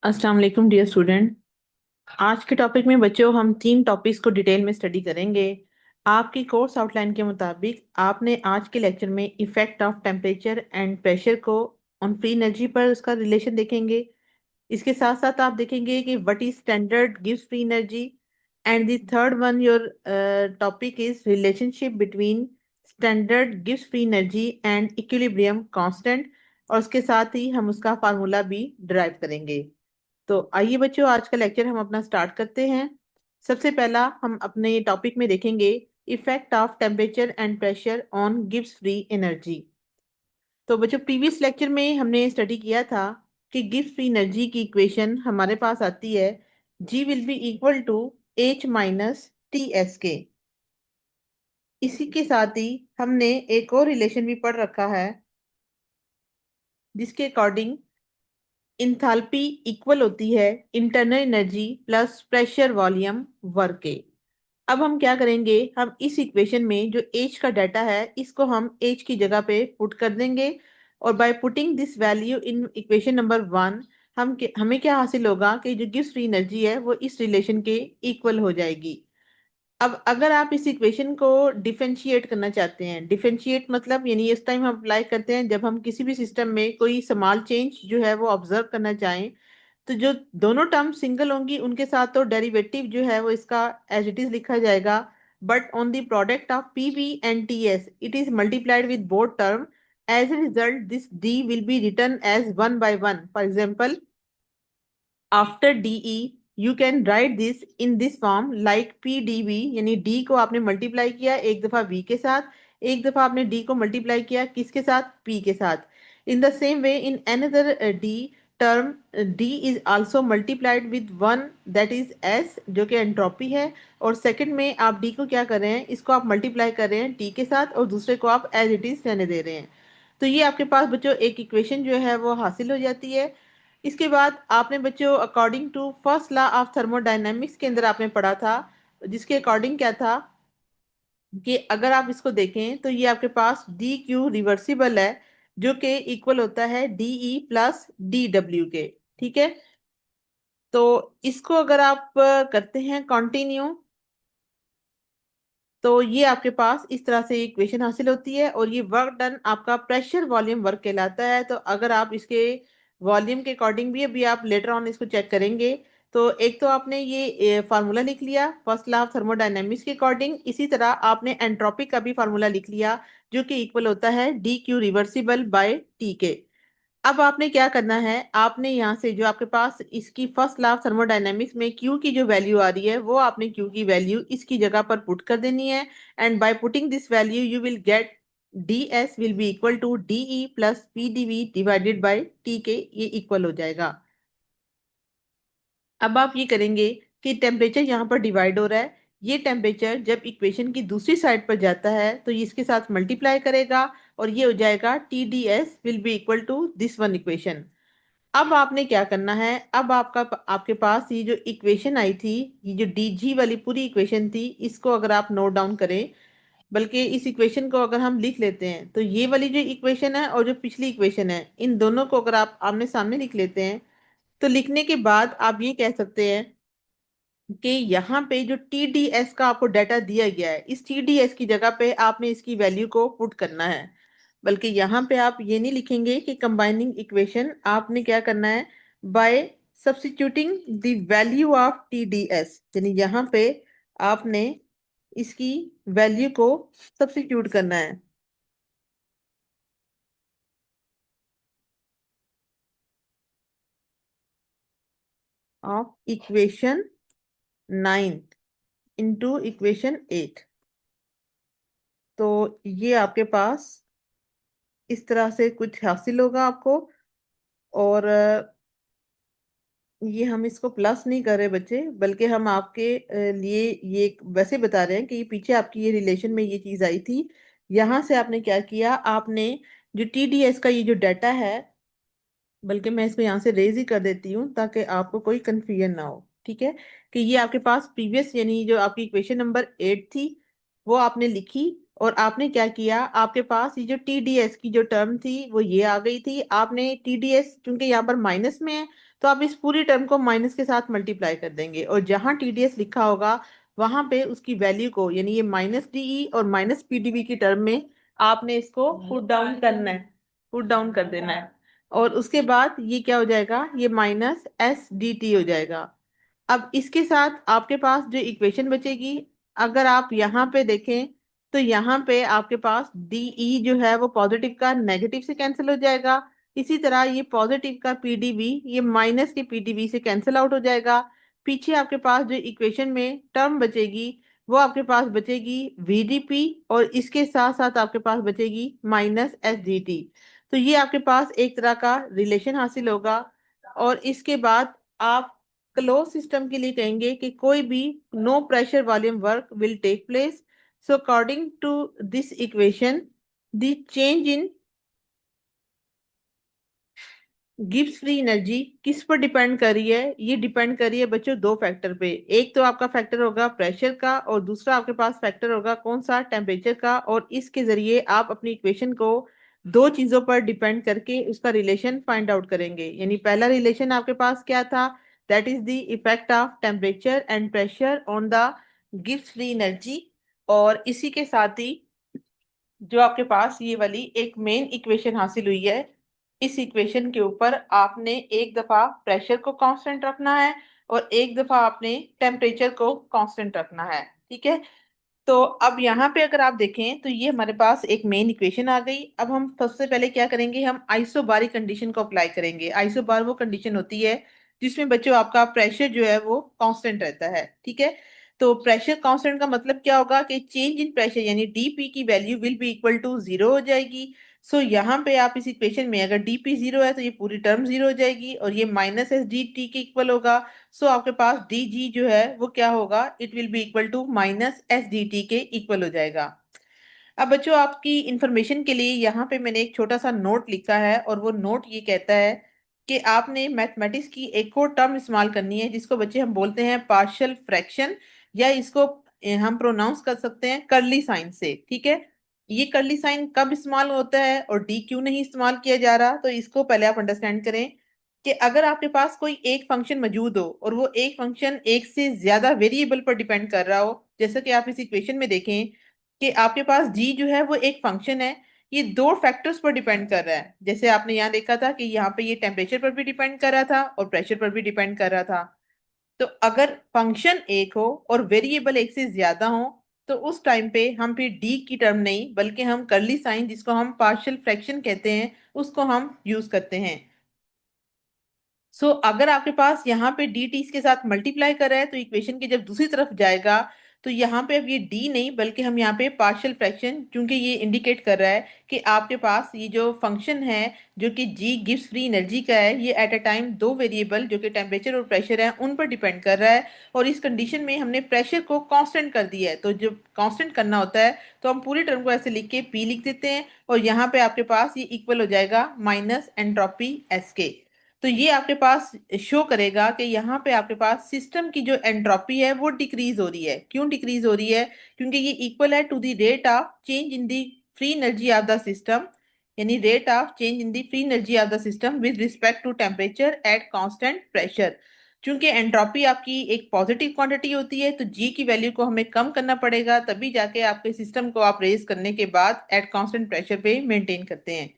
अस्सलाम वालेकुम dear student. आज के टॉपिक में बच्चों हम तीन टॉपिक्स को डिटेल में स्टडी करेंगे। आपकी कोर्स आउटलाइन के मुताबिक आपने आज के लेक्चर में effect of temperature and pressure को ऑन फ्री एनर्जी पर उसका रिलेशन देखेंगे। इसके साथ साथ आप देखेंगे कि what is standard gives free energy and the third one your topic is relationship between standard gives free energy and equilibrium constant, और उसके साथ ही हम उसका फार्मूला भी डिराइव करेंगे। तो आइए बच्चों, आज का लेक्चर हम अपना स्टार्ट करते हैं। सबसे पहला हम अपने टॉपिक में देखेंगे effect of temperature and pressure on gives free energy. तो बच्चों, प्रीवियस लेक्चर में हमने स्टडी किया था कि गिव्स फ्री एनर्जी की इक्वेशन हमारे पास आती है G will be equal to H minus T S के। इसी के साथ ही हमने एक और रिलेशन भी पढ़ रखा है जिसके अकॉर्डिंग इंथैल्पी इक्वल होती है internal energy plus pressure volume work के। अब हम क्या करेंगे, हम इस इक्वेशन में जो एच का डाटा है इसको हम एच की जगह पे पुट कर देंगे, और bye putting this value in equation number one हमें क्या हासिल होगा कि जो गिव्स फ्री एनर्जी है वो इस रिलेशन के इक्वल हो जाएगी। अब अगर आप इस इक्वेशन को डिफरेंशिएट करना चाहते हैं, डिफरेंशिएट मतलब यानी इस टाइम हम अप्लाई करते हैं जब हम किसी भी सिस्टम में कोई स्मॉल चेंज जो है वो ऑब्जर्व करना चाहें, तो जो दोनों टर्म सिंगल होंगी उनके साथ तो डेरिवेटिव जो है वो इसका एज इट इज लिखा जाएगा। But on the product of P V and T S it is multiplied with both term. As a result this D will be return as one by one. For example, after DE you can write this in this form like P D V, यानी D को आपने multiply किया एक दफा we के साथ, एक दफा आपने डी को मल्टीप्लाई किया किसके साथ, पी के साथ। In the same way in another D term D is also multiplied with one, that is S जो कि एंट्रोपी है। और सेकंड में आप डी को क्या कर रहे हैं, इसको आप मल्टीप्लाई कर रहे हैं टी के साथ और दूसरे को आप एज इट इज रहने दे रहे हैं। तो ये आपके पास बच्चों एक इक्वेशन जो है वो हासिल हो जाती है। इसके बाद आपने बच्चों according to first law of thermodynamics के अंदर आपने पढ़ा था, जिसके अकॉर्डिंग क्या था कि अगर आप इसको देखें तो ये आपके पास डी क्यू रिवर्सिबल है जो कि इक्वल होता है D E plus D W के। ठीक है, तो इसको अगर आप करते हैं कंटिन्यू तो ये आपके पास इस तरह से इक्वेशन हासिल होती है, और ये वर्क डन आपका प्रेशर वॉल्यूम वर्क कहलाता है। तो अगर आप इसके वॉल्यूम के अकॉर्डिंग भी अभी आप लेटर ऑन इसको चेक करेंगे, तो एक तो आपने ये फार्मूला लिख लिया फर्स्ट लॉ ऑफ थर्मोडायनेमिक्स के अकॉर्डिंग, इसी तरह आपने एंट्रोपी का भी फार्मूला लिख लिया जो कि इक्वल होता है D Q reversible by T के। अब आपने क्या करना है, आपने यहाँ से जो आपके पास इसकी फर्स्ट लॉ ऑफ थर्मोडायनेमिक्स में Q की जो वैल्यू आ रही है वो आपने Q की वैल्यू इसकी जगह पर पुट कर देनी है। And by putting this value you will get D S will be equal to D E plus P D V divided by T के, ये इक्वल हो जाएगा। अब आप ये करेंगे कि टेम्परेचर यहाँ पर डिवाइड हो रहा है, ये टेम्परेचर जब इक्वेशन की दूसरी साइड पर जाता है तो ये इसके साथ मल्टीप्लाई करेगा और ये हो जाएगा T D S will be equal to this one equation. अब आपने क्या करना है, अब आपके पास ये जो इक्वेशन आई थी, ये जो डी जी वाली पूरी इक्वेशन थी, इसको अगर आप नोट डाउन करें, बल्कि इस इक्वेशन को अगर हम लिख लेते हैं तो ये वाली जो इक्वेशन है और जो पिछली इक्वेशन है इन दोनों को अगर आप आमने सामने लिख लेते हैं तो लिखने के बाद आप ये कह सकते हैं कि यहाँ पे जो टी डी एस का आपको डाटा दिया गया है इस टी डी एस की जगह पे आपने इसकी वैल्यू को पुट करना है। बल्कि यहाँ पे आप ये नहीं लिखेंगे कि कंबाइनिंग इक्वेशन, आपने क्या करना है, bye substituting the value of T D S, यानी यहाँ पे आपने इसकी वैल्यू को सब्स्टिट्यूट करना है। Of equation 9 into equation 8। तो ये आपके पास इस तरह से कुछ हासिल होगा आपको। और ये हम इसको प्लस नहीं कर रहे बच्चे, बल्कि हम आपके लिए ये वैसे बता रहे हैं कि ये पीछे आपकी ये रिलेशन में ये चीज आई थी। यहाँ से आपने क्या किया, आपने जो टीडीएस का ये जो डाटा है, बल्कि मैं इसको यहाँ से रेज ही कर देती हूँ ताकि आपको कोई कंफ्यूजन ना हो। ठीक है, कि ये आपके पास प्रीवियस यानी जो आपकी इक्वेशन नंबर 8 थी वो आपने लिखी, और आपने क्या किया, आपके पास ये जो टीडीएस की जो टर्म थी वो ये आ गई थी। आपने टीडीएस क्योंकि यहाँ पर माइनस में है तो आप इस पूरी टर्म को माइनस के साथ मल्टीप्लाई कर देंगे, और जहां टीडीएस लिखा होगा वहां पे उसकी वैल्यू को, यानी ये माइनस डीई और माइनस पीडीवी की टर्म में आपने इसको पुट डाउन करना है, पुट डाउन कर देना है। और उसके बाद ये क्या हो जाएगा, ये माइनस एस डी टी हो जाएगा। अब इसके साथ आपके पास जो इक्वेशन बचेगी, अगर आप यहाँ पे देखें तो यहाँ पे आपके पास डीई जो है वो पॉजिटिव का नेगेटिव से कैंसिल हो जाएगा। इसी तरह ये पॉजिटिव का पीडीवी ये माइनस के पीडीवी से कैंसिल आउट हो जाएगा। पीछे आपके पास जो इक्वेशन में टर्म बचेगी वो आपके पास बचेगी वीडीपी, और इसके साथ साथ आपके पास बचेगी माइनस एसडीटी। तो ये आपके पास एक तरह का रिलेशन हासिल होगा। और इसके बाद आप क्लोज सिस्टम के लिए कहेंगे कि कोई भी no pressure volume work will take place. So according to this equation the change in Gibbs free energy किस पर डिपेंड कर रही है, ये डिपेंड कर रही है बच्चों दो फैक्टर पे। एक तो आपका फैक्टर होगा प्रेशर का, और दूसरा आपके पास फैक्टर होगा कौन सा, टेम्परेचर का। और इसके जरिए आप अपनी इक्वेशन को दो चीजों पर डिपेंड करके उसका रिलेशन फाइंड आउट करेंगे। यानी पहला रिलेशन आपके पास क्या था, that is the effect of temperature and pressure on the Gibbs free energy. और इसी के साथ ही जो आपके पास ये वाली एक मेन इक्वेशन हासिल हुई है, इस इक्वेशन के ऊपर आपने एक दफा प्रेशर को कांस्टेंट रखना है और एक दफा आपने टेम्परेचर को कांस्टेंट रखना है। ठीक है। तो अब यहाँ पे अगर आप देखें तो ये हमारे पास एक मेन इक्वेशन आ गई। अब हम सबसे पहले क्या करेंगे, हम आइसोबारिक कंडीशन को अप्लाई करेंगे। आइसोबार वो कंडीशन होती है जिसमें बच्चों आपका प्रेशर जो है वो कांस्टेंट रहता है। ठीक है। तो प्रेशर कांस्टेंट का मतलब क्या होगा कि चेंज इन प्रेशर यानी डीपी की value will be equal to zero हो जाएगी। सो यहाँ पे आप इस इक्वेशन में अगर डीपी जीरो है तो ये पूरी टर्म जीरो हो जाएगी, और ये माइनस एस डी टी के इक्वल होगा। सो आपके पास डी जी जो है वो क्या होगा, it will be equal to minus S D T के इक्वल हो जाएगा। अब बच्चों आपकी इंफॉर्मेशन के लिए यहाँ पे मैंने एक छोटा सा नोट लिखा है, और वो नोट ये कहता है कि आपने मैथमेटिक्स की एक और टर्म इस्तेमाल करनी है जिसको बच्चे हम बोलते हैं पार्शियल फ्रैक्शन, या इसको हम प्रोनाउंस कर सकते हैं करली साइन से। ठीक है। ये करली साइन कब इस्तेमाल होता है और डी क्यों नहीं इस्तेमाल किया जा रहा, तो इसको पहले आप अंडरस्टैंड करें कि अगर आपके पास कोई एक फंक्शन मौजूद हो और वो एक फंक्शन एक से ज्यादा वेरिएबल पर डिपेंड कर रहा हो, जैसे कि आप इस इक्वेशन में देखें कि आपके पास जी जो है वो एक फंक्शन है, ये दो फैक्टर्स पर डिपेंड कर रहा है। जैसे आपने यहाँ देखा था कि यहाँ पे ये टेम्परेचर पर भी डिपेंड कर रहा था और प्रेशर पर भी डिपेंड कर रहा था। तो अगर फंक्शन एक हो और वेरिएबल एक से ज्यादा हो तो उस टाइम पे हम फिर डी की टर्म नहीं बल्कि हम करली साइन जिसको हम पार्शियल फ्रैक्शन कहते हैं उसको हम यूज करते हैं। अगर आपके पास यहाँ पे डी टी के साथ मल्टीप्लाई कर रहा है तो इक्वेशन के जब दूसरी तरफ जाएगा तो यहाँ पे अब ये डी नहीं बल्कि हम यहाँ पे पार्शियल फ्रैक्शन, क्योंकि ये इंडिकेट कर रहा है कि आपके पास ये जो फंक्शन है जो कि जी गिव्स फ्री एनर्जी का है, ये एट अ टाइम दो वेरिएबल जो कि टेम्परेचर और प्रेशर है उन पर डिपेंड कर रहा है। और इस कंडीशन में हमने प्रेशर को कांस्टेंट कर दिया है, तो जब कांस्टेंट करना होता है तो हम पूरी टर्म को ऐसे लिख के पी लिख देते हैं, और यहाँ पे आपके पास ये इक्वल हो जाएगा माइनस एंट्रोपी एस के। तो ये आपके पास शो करेगा कि यहाँ पे आपके पास सिस्टम की जो एंट्रोपी है वो डिक्रीज हो रही है। क्यों डिक्रीज हो रही है, क्योंकि ये इक्वल है to the rate of change in the free energy of the system, यानी rate of change in the free energy of the system with respect to temperature at constant pressure. क्योंकि entropy आपकी एक positive quantity होती है तो जी की value को हमें कम करना पड़ेगा, तभी जाके आपके सिस्टम को आप रेज करने के बाद एट कांस्टेंट प्रेशर पे मेंटेन करते हैं।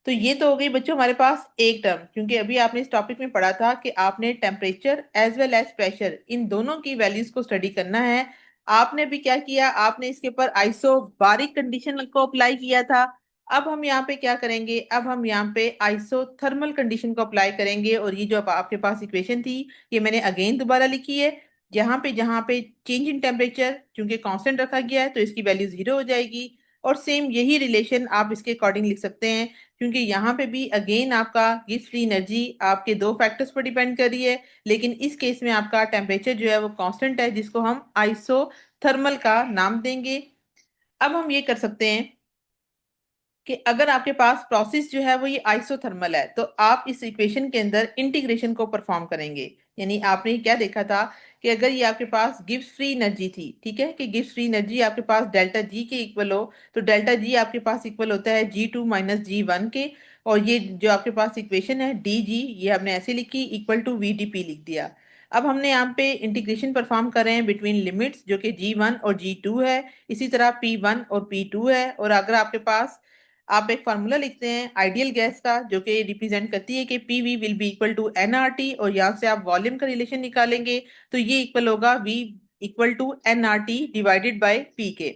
तो ये तो हो गई बच्चों हमारे पास एक टर्म, क्योंकि अभी आपने इस टॉपिक में पढ़ा था कि आपने temperature as well as pressure in दोनों की वैल्यूज को स्टडी करना है। आपने भी क्या किया, आपने इसके ऊपर आइसोबारिक कंडीशन को अप्लाई किया था। अब हम यहाँ पे क्या करेंगे, अब हम यहाँ पे आइसोथर्मल कंडीशन को अप्लाई करेंगे, और ये जो अब आपके पास इक्वेशन थी ये मैंने अगेन दोबारा लिखी है। जहाँ पे चेंज इन टेम्परेचर क्योंकि कांस्टेंट रखा गया है तो इसकी वैल्यू जीरो हो जाएगी। और सेम यही रिलेशन आप इसके अकॉर्डिंग लिख सकते हैं, क्योंकि यहाँ पे भी अगेन आपका गिव्स फ्री एनर्जी आपके दो फैक्टर्स पर डिपेंड कर रही है, लेकिन इस केस में आपका टेम्परेचर जो है वो कांस्टेंट है जिसको हम आइसोथर्मल का नाम देंगे। अब हम ये कर सकते हैं कि अगर आपके पास प्रोसेस जो है वो ये आइसोथर्मल है तो आप इस इक्वेशन के अंदर इंटीग्रेशन को परफॉर्म करेंगे। यानी आपने क्या देखा था कि अगर ये आपके पास गिब्स फ्री एनर्जी थी, ठीक है, कि गिब्स फ्री एनर्जी आपके पास डेल्टा जी के इक्वल हो, तो डेल्टा जी आपके पास इक्वल होता है G2 - G1 के। और ये जो आपके पास इक्वेशन है डी जी, ये हमने ऐसे लिखी, equal to V D P लिख दिया। अब हमने यहाँ पे इंटीग्रेशन परफॉर्म कर रहे हैं बिटवीन लिमिट्स जो कि G1 और G2 है, इसी तरह P1 और P2 है। और अगर आपके पास, आप एक फार्मूला लिखते हैं आइडियल गैस का जो कि रिप्रेजेंट करती है कि P V will be equal to N R T, और यहाँ से आप वॉल्यूम का रिलेशन निकालेंगे तो ये इक्वल होगा V equal to N R T divided by P के।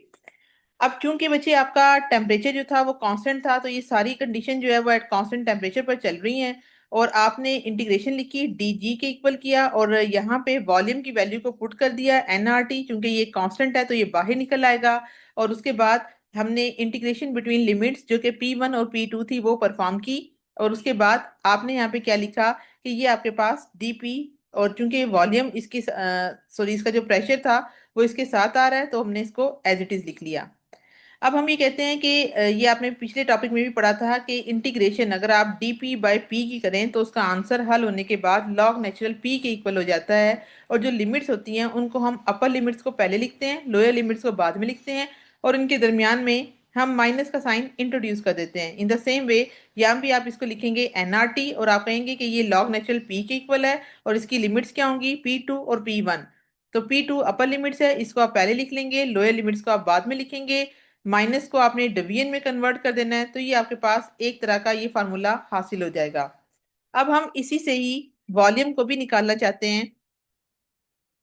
अब क्योंकि बच्चे आपका टेम्परेचर जो था वो कांस्टेंट था, तो ये सारी कंडीशन जो है वो एट कांस्टेंट टेम्परेचर पर चल रही हैं। और आपने इंटीग्रेशन लिखी डी जी के इक्वल किया और यहाँ पे वॉल्यूम की वैल्यू को पुट कर दिया एन आर टी, क्योंकि ये कांस्टेंट है तो ये बाहर निकल आएगा। और उसके बाद हमने इंटीग्रेशन बिटवीन लिमिट्स जो कि पी वन और पी टू थी वो परफॉर्म की। और उसके बाद आपने यहाँ पे क्या लिखा कि ये आपके पास डी पी, और चूंकि वॉल्यूम इसकी सॉरी इसका जो प्रेशर था वो इसके साथ आ रहा है तो हमने इसको एज इट इज लिख लिया। अब हम ये कहते हैं कि ये आपने पिछले टॉपिक में भी पढ़ा था कि इंटीग्रेशन अगर आप डी पी बाई पी की करें तो उसका आंसर हल होने के बाद लॉग नेचुरल पी के इक्वल हो जाता है। और जो लिमिट्स होती हैं उनको हम अपर लिमिट्स को पहले लिखते हैं, लोअर लिमिट्स को बाद में लिखते हैं, और इनके दरमियान में हम माइनस का साइन इंट्रोड्यूस कर देते हैं। इन द सेम वे यहाँ भी आप इसको लिखेंगे एन आर टी, और आप कहेंगे कि ये लॉग नेचुरल पी के इक्वल है, और इसकी लिमिट्स क्या होंगी पी टू और पी वन। तो पी टू अपर लिमिट्स है, इसको आप पहले लिख लेंगे, लोअर लिमिट्स को आप बाद में लिखेंगे, माइनस को आपने डिवीजन में कन्वर्ट कर देना है, तो ये आपके पास एक तरह का ये फार्मूला हासिल हो जाएगा। अब हम इसी से ही वॉल्यूम को भी निकालना चाहते हैं।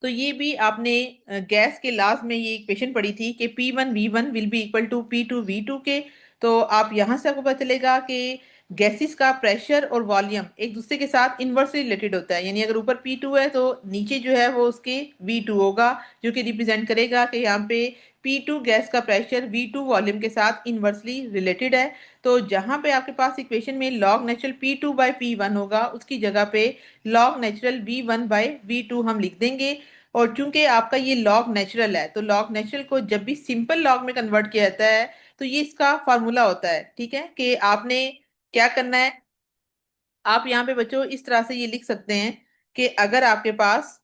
तो ये भी आपने गैस के लास्ट में ये इक्वेशन पढ़ी थी कि P1 V1 will be equal to P2 V2 के। तो आप यहाँ से आपको पता चलेगा कि गैसेस का प्रेशर और वॉल्यूम एक दूसरे के साथ इन्वर्सली रिलेटेड होता है। यानी अगर ऊपर P2 है तो नीचे जो है वो उसके V2 होगा, जो कि रिप्रेजेंट करेगा कि यहाँ पे P2 गैस का प्रेशर V2 वॉल्यूम के साथ इन्वर्सली रिलेटेड है। तो जहाँ पे आपके पास इक्वेशन में log natural P2 by P1 होगा उसकी जगह पे log natural V1 by V2 हम लिख देंगे। और चूंकि आपका ये लॉग नेचुरल है तो लॉग नेचुरल को जब भी सिंपल लॉग में कन्वर्ट किया जाता है तो ये इसका फॉर्मूला होता है, ठीक है, कि आपने क्या करना है। आप यहाँ पे बच्चों इस तरह से ये लिख सकते हैं कि अगर आपके पास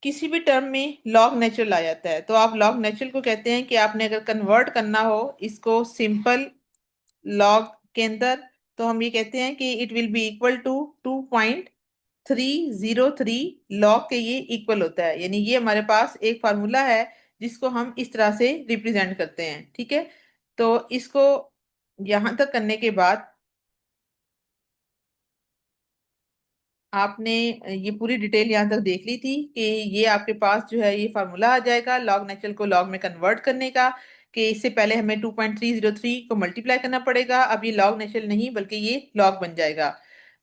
किसी भी टर्म में लॉग नेचुरल आ जाता है तो आप लॉग नेचुरल को कहते हैं कि आपने अगर कन्वर्ट करना हो इसको सिंपल लॉग के अंदर, तो हम ये कहते हैं कि it will be equal to 2.303 log के ये इक्वल होता है। यानी ये हमारे पास एक फार्मूला है जिसको हम इस तरह से रिप्रेजेंट करते हैं, ठीक है। तो इसको यहां तक करने के बाद आपने ये पूरी डिटेल यहाँ तक देख ली थी कि ये आपके पास जो है ये फार्मूला आ जाएगा लॉग नेचुरल को लॉग में कन्वर्ट करने का, कि इससे पहले हमें 2.303 को मल्टीप्लाई करना पड़ेगा, अब ये लॉग नेचुरल नहीं बल्कि ये लॉग बन जाएगा।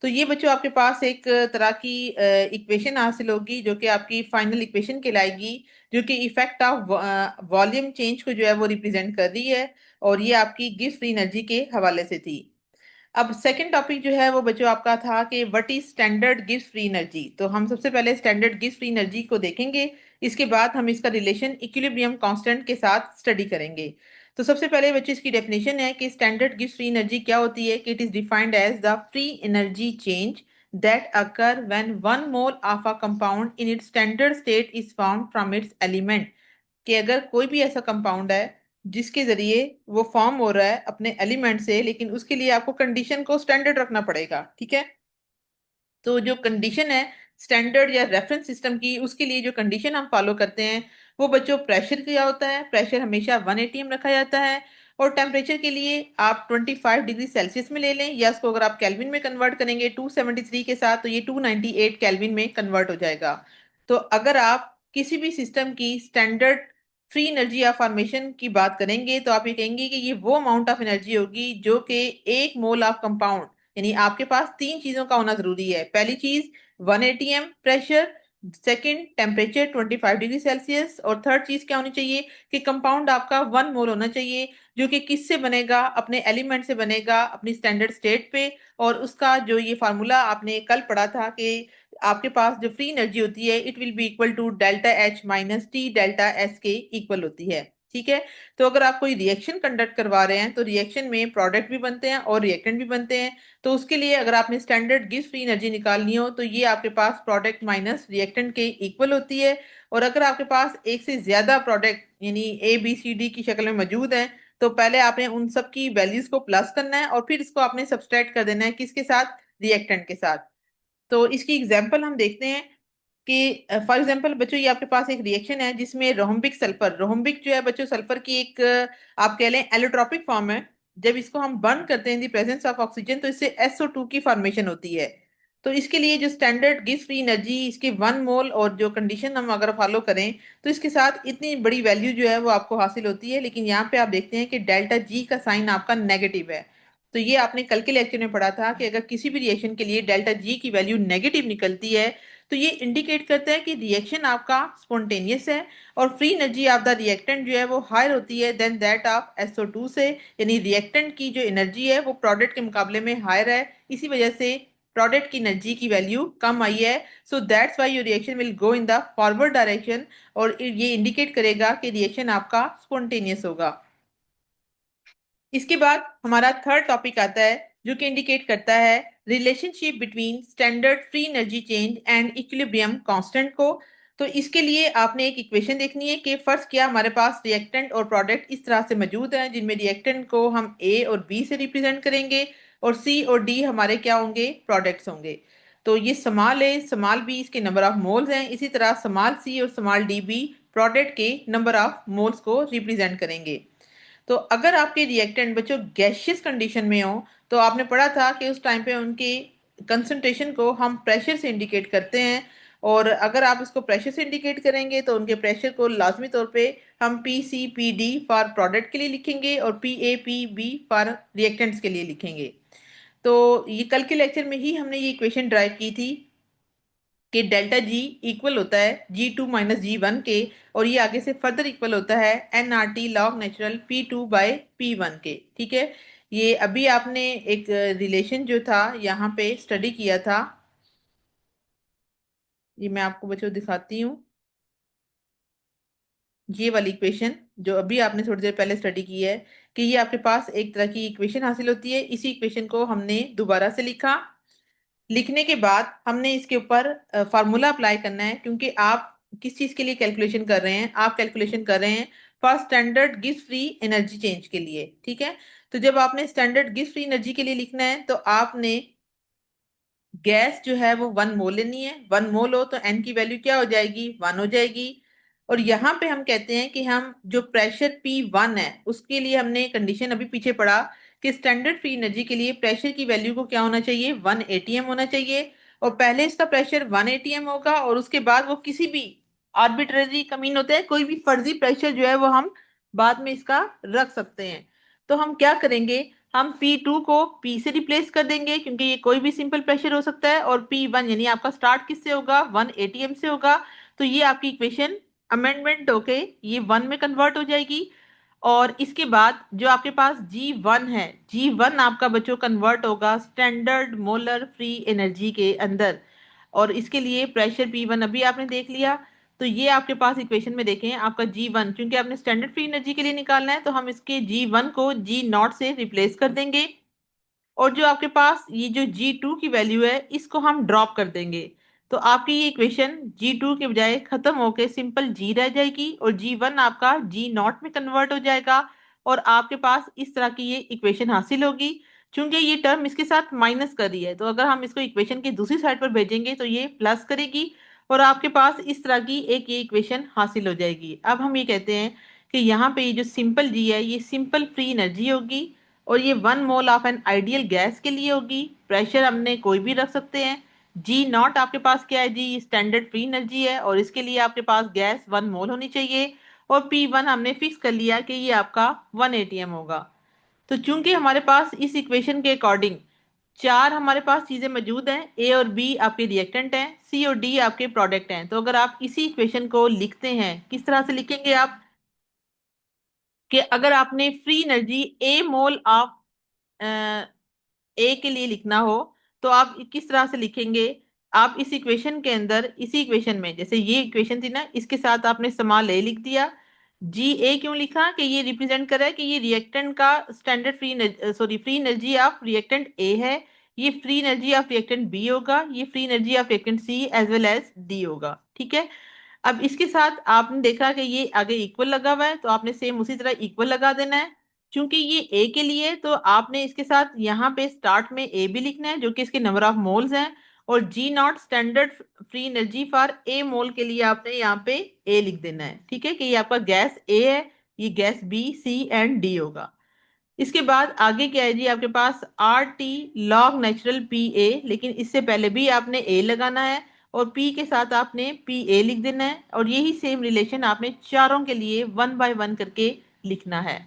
तो ये बच्चों आपके पास एक तरह की इक्वेशन हासिल होगी जो कि आपकी फाइनल इक्वेशन कहलाएगी, जो कि इफेक्ट ऑफ वॉल्यूम चेंज को जो है वो रिप्रेजेंट कर रही है। और ये आपकी गिब्स फ्री एनर्जी के हवाले से थी। अब सेकंड टॉपिक जो है वो बच्चों आपका था कि what is standard Gibbs free energy. तो हम सबसे पहले स्टैंडर्ड गिब्स फ्री एनर्जी को देखेंगे, इसके बाद हम इसका रिलेशन इक्विलिब्रियम कांस्टेंट के साथ स्टडी करेंगे। तो सबसे पहले बच्चों इसकी डेफिनेशन है कि स्टैंडर्ड गिब्स फ्री एनर्जी क्या होती है, कि it is defined as the free energy change that occur when 1 mole of a compound in its standard state is formed from its element। कि अगर कोई भी ऐसा कंपाउंड है जिसके जरिए वो फॉर्म हो रहा है अपने एलिमेंट से, लेकिन उसके लिए आपको कंडीशन को स्टैंडर्ड रखना पड़ेगा, ठीक है। तो जो कंडीशन है स्टैंडर्ड या रेफरेंस सिस्टम की, उसके लिए जो कंडीशन हम फॉलो करते हैं वो बच्चों प्रेशर क्या होता है, प्रेशर हमेशा 1 atm रखा जाता है। और टेम्परेचर के लिए आप 25 डिग्री सेल्सियस में ले लें, या इसको अगर आप केल्विन में कन्वर्ट करेंगे 273 के साथ तो ये 298 केल्विन में कन्वर्ट हो जाएगा। तो अगर आप किसी भी सिस्टम की standard free energy of formation की बात करेंगे तो आप ये कहेंगे कि ये वो अमाउंट ऑफ एनर्जी होगी जो कि 1 मोल ऑफ कंपाउंड, यानी आपके पास तीन चीजों का होना जरूरी है। पहली चीज 1 atm pressure, second temperature 25 degree Celsius, और थर्ड चीज क्या होनी चाहिए कि कंपाउंड आपका 1 मोल होना चाहिए, जो कि किससे बनेगा, अपने एलिमेंट से बनेगा अपनी स्टैंडर्ड स्टेट पे। और उसका जो ये फार्मूला आपने कल पढ़ा था कि आपके पास जो फ्री एनर्जी होती है it will be equal to delta H minus T delta S के इक्वल होती है। ठीक है। तो अगर आप कोई रिएक्शन कंडक्ट करवा रहे हैं तो रिएक्शन में प्रोडक्ट भी बनते हैं और रिएक्टेंट भी बनते हैं। तो उसके लिए अगर आपने स्टैंडर्ड गिब्स फ्री एनर्जी निकालनी हो तो ये आपके पास प्रोडक्ट माइनस रिएक्टेंट के इक्वल होती है। और अगर आपके पास एक से ज्यादा प्रोडक्ट यानी ABCD की शक्ल में मौजूद है तो पहले आपने उन सब की वैल्यूज को प्लस करना है और फिर इसको आपने सब्सट्रैक्ट कर देना है किसके साथ, रिएक्टेंट के साथ। तो इसकी एग्जांपल हम देखते हैं कि फॉर एग्जांपल बच्चों ये आपके पास एक रिएक्शन है जिसमें रोहम्बिक सल्फर, रोहम्बिक जो है बच्चों सल्फर की एक आप कह लें एलोट्रोपिक फॉर्म है। जब इसको हम बर्न करते हैं इन दी प्रेजेंस ऑफ ऑक्सीजन तो इससे SO2 की फॉर्मेशन होती है। तो इसके लिए जो स्टैंडर्ड गिब्स फ्री एनर्जी इसके 1 मोल और जो कंडीशन हम अगर फॉलो करें तो इसके साथ इतनी बड़ी वैल्यू जो है वो आपको हासिल होती है। लेकिन यहाँ पे आप देखते हैं कि डेल्टा जी का साइन आपका नेगेटिव है। तो ये आपने कल के लेक्चर में पढ़ा था कि अगर किसी भी रिएक्शन के लिए डेल्टा जी की वैल्यू नेगेटिव निकलती है तो ये इंडिकेट करता है कि रिएक्शन आपका स्पॉन्टेनियस है और free energy of the reactant जो है वो हायर होती है देन दैट ऑफ SO2 से। यानी रिएक्टेंट की जो एनर्जी है वो प्रोडक्ट के मुकाबले में हायर है, इसी वजह से प्रोडक्ट की एनर्जी की वैल्यू कम आई है। So that's why your reaction will go in the forward direction और ये इंडिकेट करेगा कि रिएक्शन आपका स्पॉन्टेनियस होगा। इसके बाद हमारा थर्ड टॉपिक आता है जो कि इंडिकेट करता है relationship between standard free energy change and equilibrium constant को। तो इसके लिए आपने एक इक्वेशन देखनी है कि फर्स्ट क्या हमारे पास रिएक्टेंट और प्रोडक्ट इस तरह से मौजूद हैं जिनमें रिएक्टेंट को हम A और B से रिप्रेजेंट करेंगे और C और D हमारे क्या होंगे, प्रोडक्ट्स होंगे। तो ये स्मॉल A स्मॉल B इसके नंबर ऑफ मोल्स हैं, इसी तरह स्मॉल C और स्मॉल D भी प्रोडक्ट के नंबर ऑफ मोल्स को रिप्रेजेंट करेंगे। तो अगर आपके रिएक्टेंट बच्चों गैशियस कंडीशन में हो तो आपने पढ़ा था कि उस टाइम पे उनके कंसंट्रेशन को हम प्रेशर से इंडिकेट करते हैं। और अगर आप इसको प्रेशर से इंडिकेट करेंगे तो उनके प्रेशर को लाजमी तौर पे हम PCPD फॉर प्रोडक्ट के लिए लिखेंगे और PAPB फॉर रिएक्टेंट्स के लिए लिखेंगे। तो ये कल के लेक्चर में ही हमने ये इक्वेशन ड्राइव की थी कि डेल्टा जी इक्वल होता है G2 - G1 के। और ये आगे से फर्दर इक्वल होता है nRT log नेचुरल P2/P1 के। ठीक है। ये अभी आपने एक रिलेशन जो था यहाँ पे स्टडी किया था, ये मैं आपको बच्चों दिखाती हूँ। ये वाली इक्वेशन जो अभी आपने थोड़ी देर पहले स्टडी की है कि ये आपके पास एक तरह की इक्वेशन हासिल होती है। इसी इक्वेशन को हमने दोबारा से लिखा, लिखने के बाद हमने इसके ऊपर फार्मूला अप्लाई करना है क्योंकि आप किस चीज के लिए कैलकुलेशन कर रहे हैं, आप कैलकुलेशन कर रहे हैं for standard Gibbs free energy change के लिए। ठीक है। तो जब आपने स्टैंडर्ड गिब्स फ्री एनर्जी के लिए लिखना है तो आपने गैस जो है वो 1 मोल लेनी है। 1 मोल हो तो एन की वैल्यू क्या हो जाएगी, 1 हो जाएगी। और यहाँ पे हम कहते हैं कि हम जो प्रेशर P1 है उसके लिए हमने कंडीशन अभी पीछे पढ़ा कि स्टैंडर्ड फ्री एनर्जी के लिए प्रेशर की वैल्यू को क्या होना चाहिए, 1 atm होना चाहिए। और पहले इसका प्रेशर 1 atm होगा और उसके बाद वो किसी भी आर्बिट्रेरी कमीन होता है, कोई भी फर्जी प्रेशर जो है वो हम बाद में इसका रख सकते हैं। तो हम क्या करेंगे, हम P2 को P से रिप्लेस कर देंगे क्योंकि ये कोई भी सिंपल प्रेशर हो सकता है। और P1 यानी आपका स्टार्ट किससे होगा, 1 atm से होगा। तो ये आपकी इक्वेशन अमेंडमेंट होके ये 1 में कन्वर्ट हो जाएगी। और इसके बाद जो आपके पास G1 है, G1 आपका बच्चों कन्वर्ट होगा स्टैंडर्ड मोलर फ्री एनर्जी के अंदर। और इसके लिए प्रेशर P1 अभी आपने देख लिया। तो ये आपके पास इक्वेशन में देखें आपका G1 क्योंकि आपने स्टैंडर्ड फ्री एनर्जी के लिए निकालना है तो हम इसके G1 को G0 से रिप्लेस कर देंगे। और जो आपके पास ये जो G2 की वैल्यू है इसको हम ड्रॉप कर देंगे। तो आपकी ये इक्वेशन G2 के बजाय खत्म होके सिंपल G रह जाएगी और G1 आपका G0 में कन्वर्ट हो जाएगा। और आपके पास इस तरह की ये इक्वेशन हासिल होगी। चूंकि ये टर्म इसके साथ माइनस कर रही है तो अगर हम इसको इक्वेशन की दूसरी साइड पर भेजेंगे तो ये प्लस करेगी और आपके पास इस तरह की एक ये इक्वेशन हासिल हो जाएगी। अब हम ये कहते हैं कि यहाँ पे ये जो सिंपल जी है ये सिंपल फ्री एनर्जी होगी और ये 1 mole of an ideal gas के लिए होगी। प्रेशर हमने कोई भी रख सकते हैं। G0 आपके पास क्या है जी, स्टैंडर्ड फ्री एनर्जी है और इसके लिए आपके पास गैस 1 मोल होनी चाहिए। और P1 हमने फिक्स कर लिया कि ये आपका 1 atm होगा। तो चूंकि हमारे पास इस इक्वेशन के अकॉर्डिंग चार हमारे पास चीजें मौजूद हैं, A और B आपके रिएक्टेंट हैं, C और D आपके प्रोडक्ट हैं। तो अगर आप इसी इक्वेशन को लिखते हैं, किस तरह से लिखेंगे आप, कि अगर आपने free energy A mole of A के लिए लिखना हो तो आप किस तरह से लिखेंगे। आप इस इक्वेशन के अंदर, इसी इक्वेशन में जैसे ये इक्वेशन थी ना इसके साथ आपने स्मॉल ए लिख दिया, जी ए क्यों लिखा कि ये रिप्रेजेंट कर रहा है कि ये रिएक्टेंट का standard free energy of reactant A है। ये free energy of reactant B होगा, ये free energy of reactant C as well as D होगा। ठीक है। अब इसके साथ आपने देखा कि ये आगे इक्वल लगा हुआ है, तो आपने सेम उसी तरह इक्वल लगा देना है। क्योंकि ये ए के लिए है, तो आपने इसके साथ यहाँ पे स्टार्ट में ए भी लिखना है जो कि इसके नंबर ऑफ मोल्स हैं। और G naught standard free energy for a mole के लिए आपने यहाँ पे ए लिख देना है। ठीक है, कि ये आपका गैस ए है, ये gas B C and D होगा। इसके बाद आगे क्या है जी, आपके पास R T log natural P A, लेकिन इससे पहले भी आपने ए लगाना है और पी के साथ आपने पी ए लिख देना है। और यही सेम रिलेशन आपने चारों के लिए वन बाय वन करके लिखना है।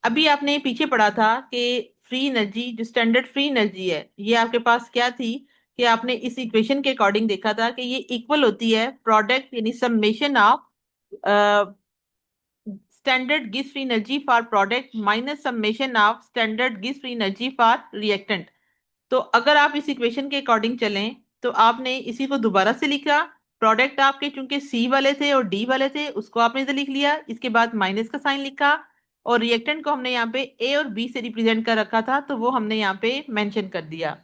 अभी आपने पीछे पढ़ा था कि फ्री एनर्जी, जो स्टैंडर्ड फ्री एनर्जी है, ये आपके पास क्या थी कि आपने इस इक्वेशन के अकॉर्डिंग देखा था कि ये इक्वल होती है प्रोडक्ट यानी summation of standard gives free energy for product minus summation of standard gives free energy for reactant. तो अगर आप इस इक्वेशन के अकॉर्डिंग चलें तो आपने इसी को दोबारा से लिखा। प्रोडक्ट आपके चूंकि सी वाले थे और डी वाले थे, उसको आपने इधर लिख लिया, इसके बाद माइनस का साइन लिखा। और रिएक्टेंट को हमने यहाँ पे ए और बी से रिप्रेजेंट कर रखा था, तो वो हमने यहाँ पे मेंशन कर दिया।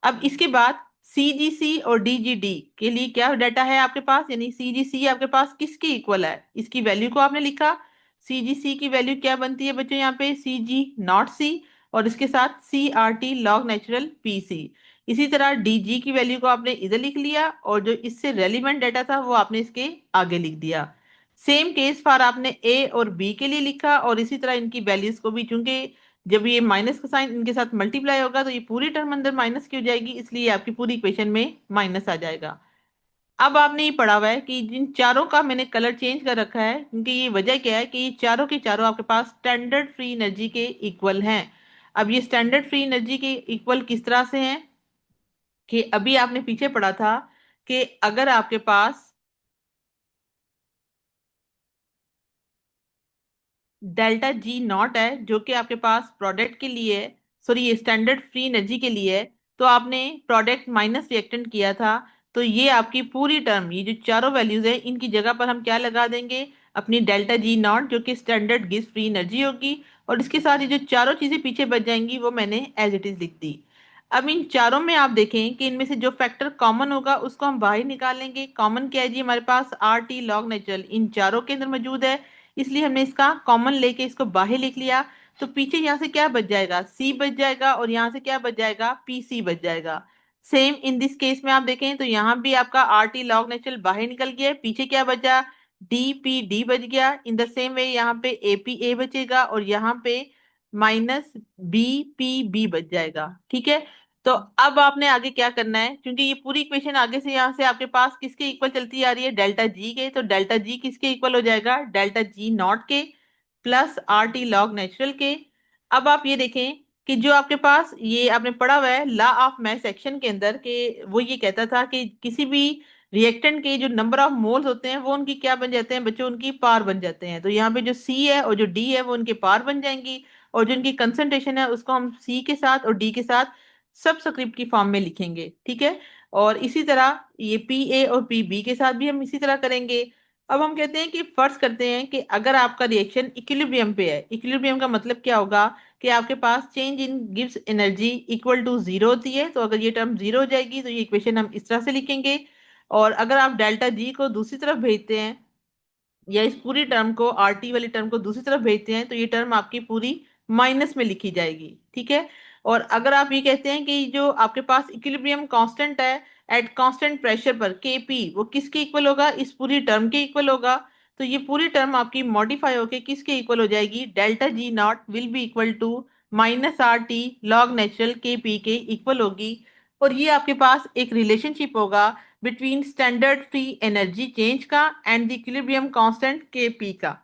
अब इसके बाद सीजीसी और डीजीडी के लिए क्या डाटा है आपके पास, यानी सीजीसी आपके पास किसके इक्वल है, इसकी वैल्यू को आपने लिखा। सीजीसी की वैल्यू क्या बनती है बच्चों, यहाँ पे सी जी नॉट सी, और इसके साथ C R T log natural P C. इसी तरह डीजी की वैल्यू को आपने इधर लिख लिया, और जो इससे रेलिवेंट डाटा था वो आपने इसके आगे लिख दिया। सेम केस फॉर आपने ए और बी के लिए लिखा, और इसी तरह इनकी वैल्यूज को भी, चूंकि जब ये माइनस का साइन इनके साथ मल्टीप्लाई होगा तो ये पूरी टर्म अंदर माइनस की हो जाएगी, इसलिए आपकी पूरी इक्वेशन में माइनस आ जाएगा। अब आपने ये पढ़ा हुआ है कि जिन चारों का मैंने कलर चेंज कर रखा है, क्योंकि ये वजह क्या है कि ये चारों के चारों आपके पास स्टैंडर्ड फ्री एनर्जी के इक्वल हैं। अब ये स्टैंडर्ड फ्री एनर्जी के इक्वल किस तरह से हैं कि अभी आपने पीछे पढ़ा था कि अगर आपके पास डेल्टा जी नॉट है जो कि आपके पास प्रोडक्ट के लिए है, सॉरी ये स्टैंडर्ड फ्री एनर्जी के लिए है, तो आपने प्रोडक्ट माइनस रिएक्टेंट किया था। तो ये आपकी पूरी टर्म, ये जो चारों वैल्यूज है इनकी जगह पर हम क्या लगा देंगे, अपनी डेल्टा जी नॉट जो कि स्टैंडर्ड गिव्स फ्री एनर्जी होगी। और इसके साथ ये जो चारों चीजें पीछे बच जाएंगी वो मैंने एज इट इज लिख दी। अब इन चारों में आप देखें कि इनमें से जो फैक्टर कॉमन होगा उसको हम बाहर निकालेंगे। कॉमन क्या है जी, हमारे पास आर टी लॉग नेचुरल इन चारों के अंदर मौजूद है, इसलिए हमने इसका कॉमन लेके इसको बाहर लिख लिया। तो पीछे यहाँ से क्या बच जाएगा, सी बच जाएगा, और यहाँ से क्या बच जाएगा, पी सी बच जाएगा। सेम इन दिस केस में आप देखें तो यहाँ भी आपका आर टी लॉग नेचुरल बाहर निकल गया है, पीछे क्या बचा, डी पी डी बच गया। इन द सेम वे यहाँ पे ए पी ए बचेगा, और यहाँ पे माइनस बी पी बी बच जाएगा। ठीक है। तो अब आपने आगे क्या करना है, क्योंकि ये पूरी इक्वेशन आगे से यहाँ से आपके पास किसके इक्वल चलती आ रही है, डेल्टा जी के, तो डेल्टा जी किसके इक्वल हो जाएगा, डेल्टा जी नॉट के plus are T log natural के। अब आप ये देखें कि जो आपके पास ये आपने पढ़ा हुआ है लॉ ऑफ मैस एक्शन के अंदर, कि वो ये कहता था कि किसी भी रिएक्टेंट के जो नंबर ऑफ मोल्स होते हैं वो उनकी क्या बन जाते हैं बच्चों, उनकी पार बन जाते हैं। तो यहाँ पे जो सी है और जो डी है वो उनके पार बन जाएंगी, और जो उनकी कंसंट्रेशन है उसको हम सी के साथ और डी के साथ सब स्क्रिप्ट की फॉर्म में लिखेंगे। ठीक है। और इसी तरह ये पी ए और पी बी के साथ भी हम इसी तरह करेंगे। अब हम कहते हैं कि फर्ज करते हैं कि अगर आपका रिएक्शन इक्विलिब्रियम पे है, इक्विलिब्रियम का मतलब क्या होगा कि आपके पास चेंज इन गिव्स एनर्जी इक्वल टू जीरो होती है। तो अगर ये टर्म जीरो हो जाएगी तो ये इक्वेशन हम इस तरह से लिखेंगे। और अगर आप डेल्टा जी को दूसरी तरफ भेजते हैं, या इस पूरी टर्म को आर टी वाली टर्म को दूसरी तरफ भेजते हैं, तो ये टर्म आपकी पूरी माइनस में लिखी जाएगी। ठीक है। और अगर आप ये कहते हैं कि जो आपके पास इक्विलिब्रियम कांस्टेंट है एट कांस्टेंट प्रेशर पर के पी, वो किसके इक्वल होगा, इस पूरी टर्म के इक्वल होगा। तो ये पूरी टर्म आपकी मॉडिफाई होके किसके इक्वल हो जाएगी, delta G not will be equal to minus R T log natural K P के इक्वल होगी। और ये आपके पास एक रिलेशनशिप होगा between standard free energy change का and the equilibrium constant K P का।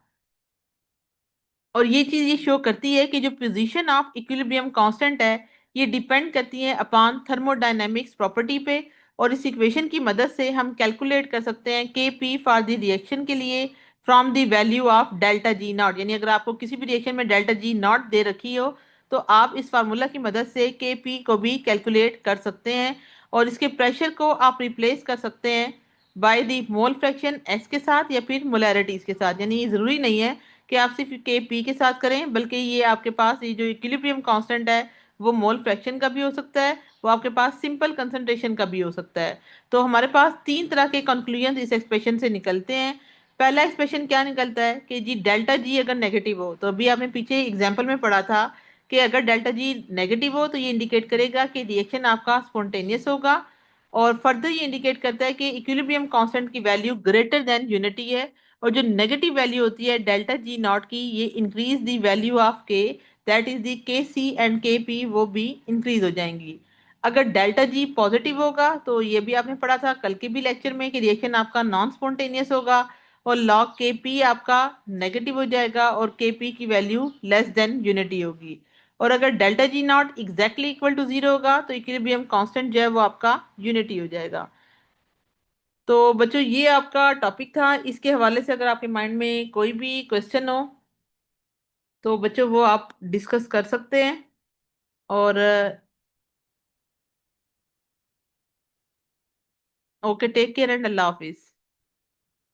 और ये चीज ये शो करती है कि जो पोजीशन ऑफ इक्विलिब्रियम कांस्टेंट है ये डिपेंड करती है अपॉन थर्मोडायनेमिक्स प्रॉपर्टी पे। और इस इक्वेशन की मदद से हम कैलकुलेट कर सकते हैं के पी फॉर द रिएक्शन के लिए from the value of delta G not. यानी अगर आपको किसी भी रिएक्शन में डेल्टा जी नॉट दे रखी हो तो आप इस फार्मूला की मदद से के पी को भी कैलकुलेट कर सकते हैं, और इसके प्रेशर को आप रिप्लेस कर सकते हैं by the mole fraction S के साथ या फिर मोलैरिटीज के साथ। यानी ये जरूरी नहीं है कि आप सिर्फ के पी के साथ करें, बल्कि ये आपके पास ये जो इक्विलिब्रियम कांस्टेंट है वो मोल फ्रैक्शन का भी हो सकता है, वो आपके पास सिंपल कंसंट्रेशन का भी हो सकता है। तो हमारे पास तीन तरह के कंक्लूजन इस एक्सप्रेशन से निकलते हैं। पहला एक्सप्रेशन क्या निकलता है कि जी डेल्टा जी अगर नेगेटिव हो, तो अभी आपने पीछे एग्जाम्पल में पढ़ा था कि अगर डेल्टा जी नेगेटिव हो तो ये इंडिकेट करेगा कि रिएक्शन आपका स्पॉन्टेनियस होगा। और फर्दर ये इंडिकेट करता है कि इक्विलिब्रियम कांस्टेंट की वैल्यू ग्रेटर देन यूनिटी है। और जो नेगेटिव वैल्यू होती है डेल्टा जी नॉट की, ये इंक्रीज द वैल्यू ऑफ के, दैट इज द के सी एंड के पी, वो भी इंक्रीज हो जाएंगी। अगर डेल्टा जी पॉजिटिव होगा तो ये भी आपने पढ़ा था कल के भी लेक्चर में कि रिएक्शन आपका नॉन स्पॉन्टेनियस होगा और लॉग के पी आपका नेगेटिव हो जाएगा और के पी की वैल्यू लेस देन यूनिटी होगी। और अगर delta G not exactly equal to zero होगा तो इक्विलिब्रियम कांस्टेंट जो है वो आपका यूनिटी हो जाएगा। तो बच्चों ये आपका टॉपिक था। इसके हवाले से अगर आपके माइंड में कोई भी क्वेश्चन हो तो बच्चों वो आप डिस्कस कर सकते हैं। और ओके, टेक केयर एंड अल्लाह हाफिज।